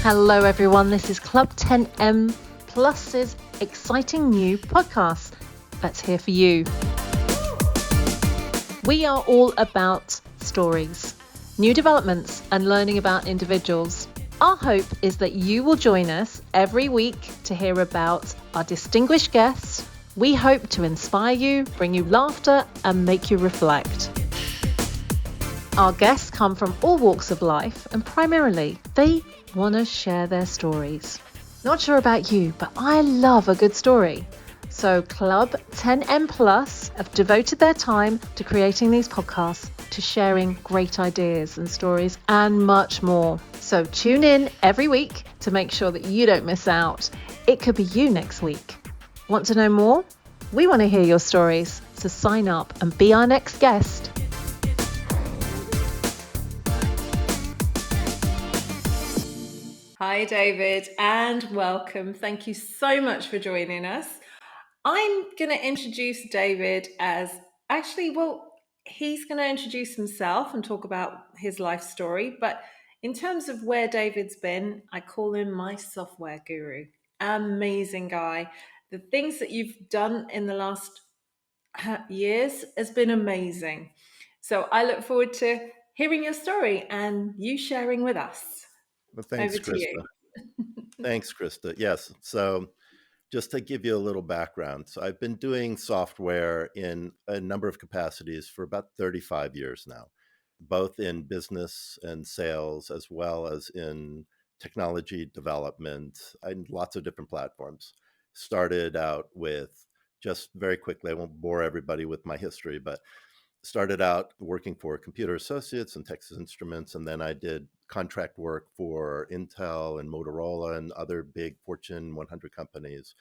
Hello everyone, this is Club 10M Plus's exciting new podcast that's here for you. We are all about stories, new developments and learning about individuals. Our hope is that you will join us every week to hear about our distinguished guests. We hope to inspire you, bring you laughter and make you reflect. Our guests come from all walks of life and primarily they want to share their stories. Not sure about you, but I love a good story. So Club 10M Plus have devoted their time to creating these podcasts, to sharing great ideas and stories and much more. So tune in every week to make sure that you don't miss out. It could be you next week. Want to know more? We want to hear your stories. So sign up and be our next guest. Hi, David, and welcome. Thank you so much for joining us. I'm going to introduce David as he's going to introduce himself and talk about his life story. But in terms of where David's been, I call him my software guru. Amazing guy. The things that you've done in the last years has been amazing. So I look forward to hearing your story and you sharing with us. Well, thanks, Over to you. Thanks, Krista. Yes. So just to give you a little background, so I've been doing software in a number of capacities for about 35 years now, both in business and sales, as well as in technology development and lots of different platforms. Started out with, just very quickly, I won't bore everybody with my history, but started out working for Computer Associates and Texas Instruments, and then I did contract work for Intel and Motorola and other big Fortune 100 companies.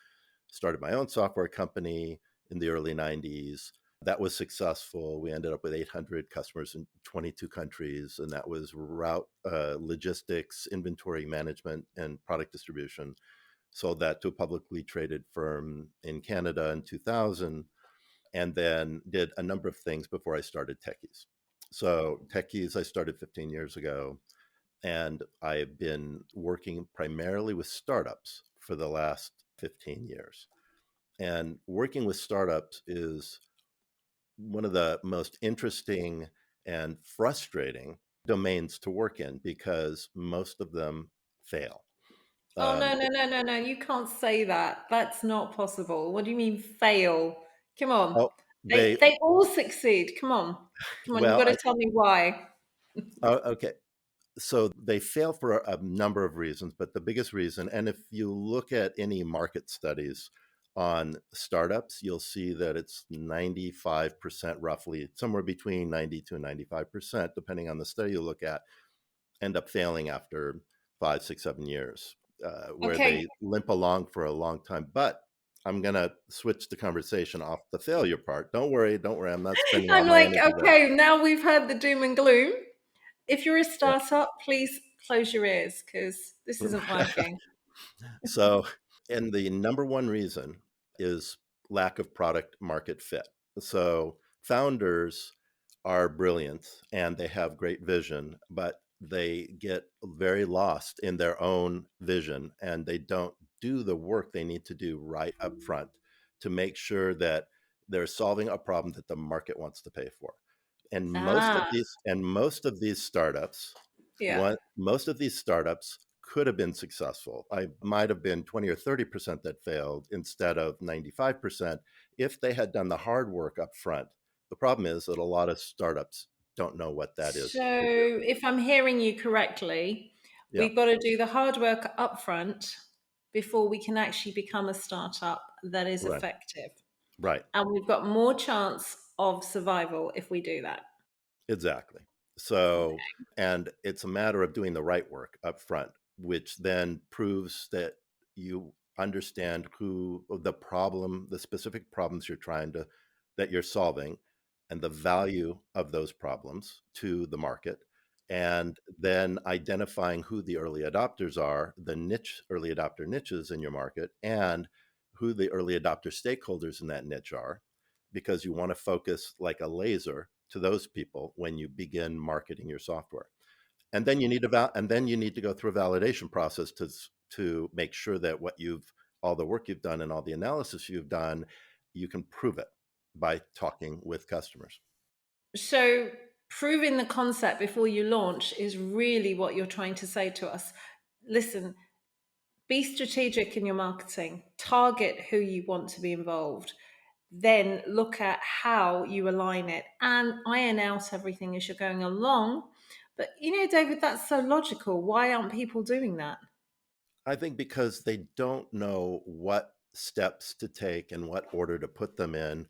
Started my own software company in the early 90s. That was successful. We ended up with 800 customers in 22 countries, and that was route logistics, inventory management, and product distribution. Sold that to a publicly traded firm in Canada in 2000. And then did a number of things before I started Techies. So Techies, I started 15 years ago, and I've been working primarily with startups for the last 15 years. And working with startups is one of the most interesting and frustrating domains to work in because most of them fail. Oh, no. You can't say that. That's not possible. What do you mean fail? Come on. Oh, They all succeed. Come on. You've got well, to tell me why. okay. So they fail for a number of reasons, but the biggest reason, and if you look at any market studies on startups, you'll see that it's 95% roughly, somewhere between 90 to 95%, depending on the study you look at, end up failing after 5, 6, 7 years, where Okay. they limp along for a long time. But I'm going to switch the conversation off the failure part. Don't worry. I'm not spending all I'm my like, energy there. okay, now we've heard the doom and gloom. If you're a startup, please close your ears because this isn't working. So, and the number one reason is lack of product market fit. So, founders are brilliant and they have great vision, but they get very lost in their own vision and they don't do the work they need to do right up front to make sure that they're solving a problem that the market wants to pay for. And most of these startups, Yeah. most of these startups could have been successful. I might have been 20 or 30% that failed instead of 95% if they had done the hard work up front. The problem is that a lot of startups don't know what that is So to do. if I'm hearing you correctly, Yeah, we've got to do the hard work up front before we can actually become a startup that is right, effective. right, And we've got more chance of survival if we do that. exactly. So, and it's a matter of doing the right work up front, which then proves that you understand the specific problems that you're solving and the value of those problems to the market. And then identifying who the early adopters are, early adopter niches in your market, and who the early adopter stakeholders in that niche are, because you want to focus like a laser to those people when you begin marketing your software. And then you need to go through a validation process to make sure that all the work you've done and all the analysis you've done, you can prove it by talking with customers. So, proving the concept before you launch is really what you're trying to say to us. Listen, be strategic in your marketing, target who you want to be involved, then look at how you align it and iron out everything as you're going along. But David, that's so logical. Why aren't people doing that? I think because they don't know what steps to take and what order to put them in.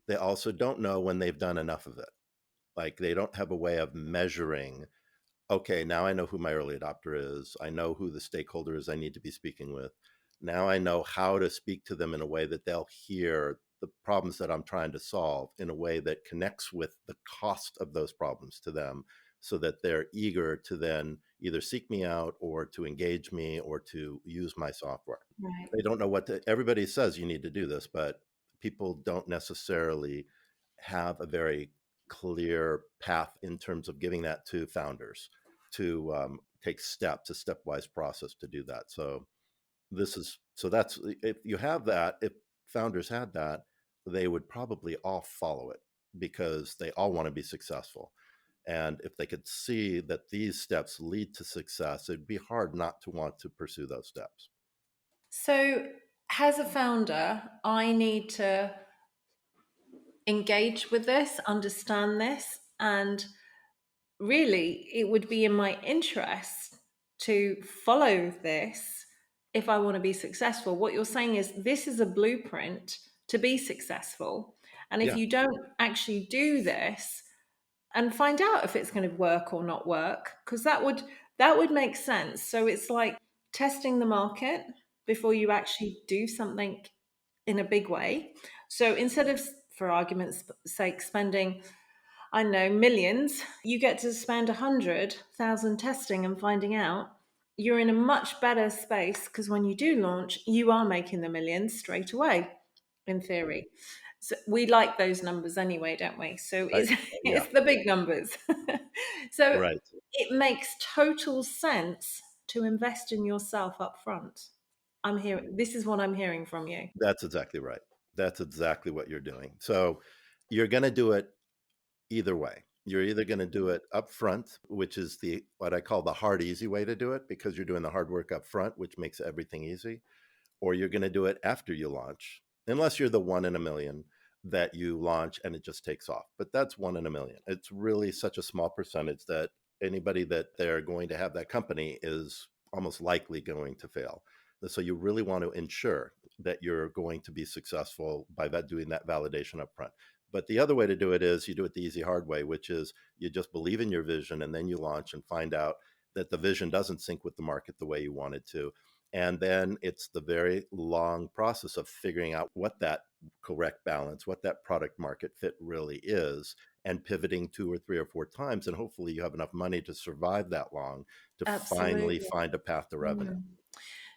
They also don't know when they've done enough of it. Like they don't have a way of measuring, okay, now I know who my early adopter is. I know who the stakeholder is I need to be speaking with. Now I know how to speak to them in a way that they'll hear the problems that I'm trying to solve in a way that connects with the cost of those problems to them so that they're eager to then either seek me out or to engage me or to use my software. Right. They don't know everybody says you need to do this, but people don't necessarily have a very clear path in terms of giving that to founders to take steps, a stepwise process to do that. So that's if you have that, if founders had that, they would probably all follow it because they all want to be successful. And if they could see that these steps lead to success, it'd be hard not to want to pursue those steps. So, as a founder, I need to engage with this, understand this, and really it would be in my interest to follow this if I want to be successful. What you're saying is this is a blueprint to be successful. And if Yeah. you don't actually do this and find out if it's going to work or not work, because that would make sense. So it's like testing the market before you actually do something in a big way. So instead of, for argument's sake, spending, I know, millions, you get to spend 100,000 testing and finding out. You're in a much better space because when you do launch, you are making the millions straight away, in theory. So we like those numbers anyway, don't we? So I, it's yeah. it's the big numbers. So Right. it makes total sense to invest in yourself up front. This is what I'm hearing from you. That's exactly right. That's exactly what you're doing. So you're going to do it either way. You're either going to do it up front, which is the what I call the hard easy way to do it because you're doing the hard work up front, which makes everything easy, or you're going to do it after you launch, unless you're the one in a million that you launch and it just takes off. But that's one in a million. It's really such a small percentage that anybody that they're going to have that company is almost likely going to fail. So you really want to ensure that you're going to be successful by doing that validation up front. But the other way to do it is you do it the easy hard way, which is you just believe in your vision and then you launch and find out that the vision doesn't sync with the market the way you want it to. And then it's the very long process of figuring out what that correct balance, what that product market fit really is, and pivoting 2 or 3 or 4 times. And hopefully you have enough money to survive that long to finally Absolutely. find a path to revenue. Mm.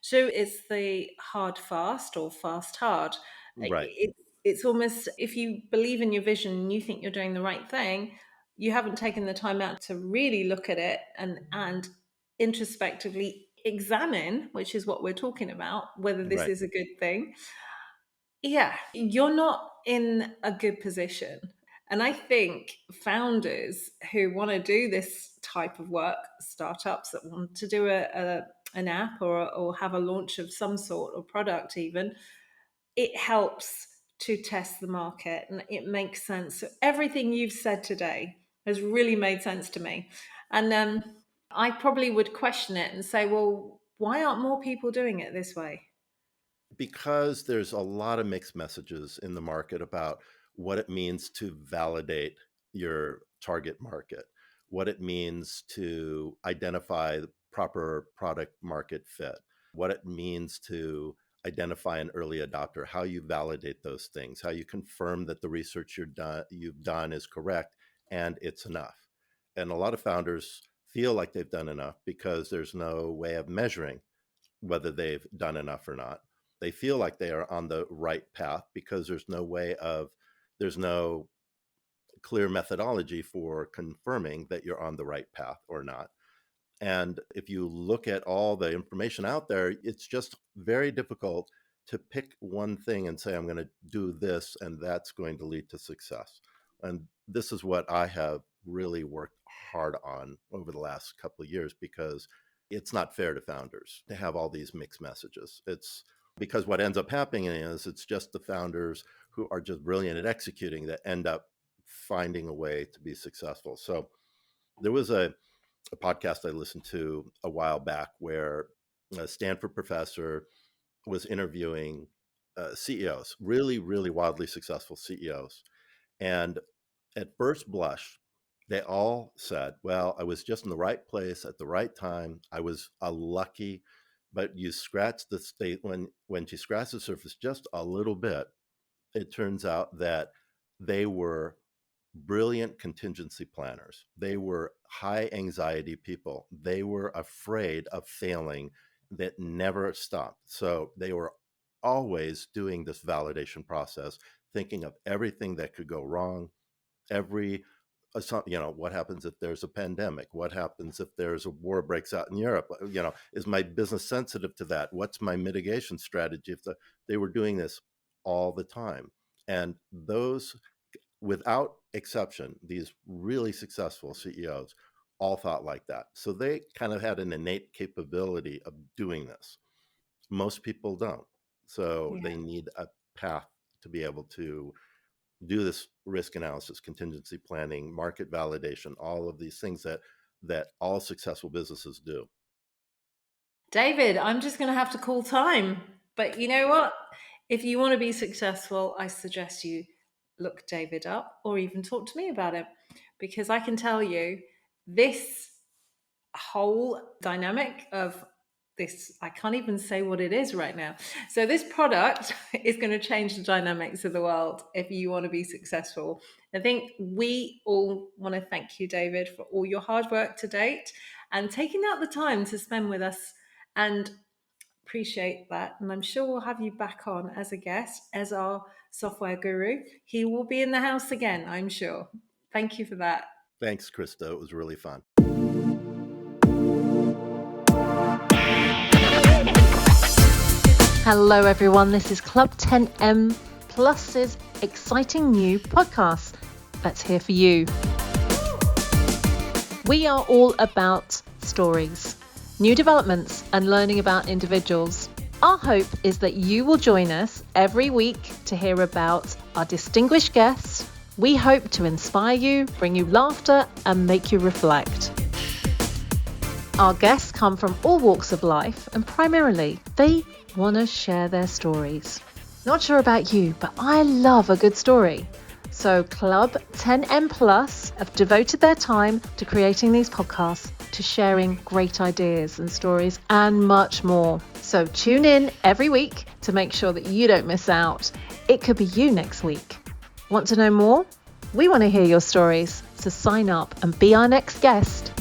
So it's the hard fast or fast hard. Right, It's almost, if you believe in your vision and you think you're doing the right thing, you haven't taken the time out to really look at it and introspectively examine, which is what we're talking about, whether this right. is a good thing. Yeah, you're not in a good position. And I think founders who want to do this type of work, startups that want to do an app or have a launch of some sort or product even, it helps to test the market and it makes sense. So everything you've said today has really made sense to me. And I probably would question it and say, well, why aren't more people doing it this way? Because there's a lot of mixed messages in the market about what it means to validate your target market, what it means to identify the proper product market fit, what it means to identify an early adopter, how you validate those things, how you confirm that the research you've done is correct and it's enough. And a lot of founders feel like they've done enough because there's no way of measuring whether they've done enough or not. They feel like they are on the right path because there's no clear methodology for confirming that you're on the right path or not. And if you look at all the information out there, it's just very difficult to pick one thing and say, I'm going to do this, and that's going to lead to success. And this is what I have really worked hard on over the last couple of years, because it's not fair to founders to have all these mixed messages. It's because what ends up happening is it's just the founders who are just brilliant at executing that end up finding a way to be successful. So there was a podcast I listened to a while back where a Stanford professor was interviewing CEOs, really, really wildly successful CEOs. And at first blush, they all said, well, I was just in the right place at the right time. I was lucky. But you scratch the state, when you scratch the surface just a little bit, it turns out that they were brilliant contingency planners. They were high anxiety people. They were afraid of failing, that never stopped. So they were always doing this validation process, thinking of everything that could go wrong, what happens if there's a pandemic? What happens if there's a war breaks out in Europe? Is my business sensitive to that? What's my mitigation strategy? They were doing this all the time. And those, without exception, these really successful CEOs all thought like that. So they kind of had an innate capability of doing this. Most people don't. So They need a path to be able to do this risk analysis, contingency planning, market validation, all of these things that all successful businesses do. David, I'm just going to have to call time. But you know what? If you want to be successful, I suggest you look David up or even talk to me about it, because I can tell you this whole dynamic of this, I can't even say what it is right now. So this product is going to change the dynamics of the world if you want to be successful. I think we all want to thank you, David, for all your hard work to date and taking out the time to spend with us, and appreciate that. And I'm sure we'll have you back on as a guest, as our software guru. He will be in the house again, I'm sure. Thank you for that. Thanks, Krista. It was really fun. Hello, everyone. This is Club 10M Plus's exciting new podcast that's here for you. We are all about stories, new developments, and learning about individuals. Our hope is that you will join us every week to hear about our distinguished guests. We hope to inspire you, bring you laughter, and make you reflect. Our guests come from all walks of life, and primarily they want to share their stories. Not sure about you, but I love a good story. So Club 10M Plus have devoted their time to creating these podcasts, to sharing great ideas and stories, and much more. So tune in every week to make sure that you don't miss out. It could be you next week. Want to know more? We want to hear your stories, so sign up and be our next guest.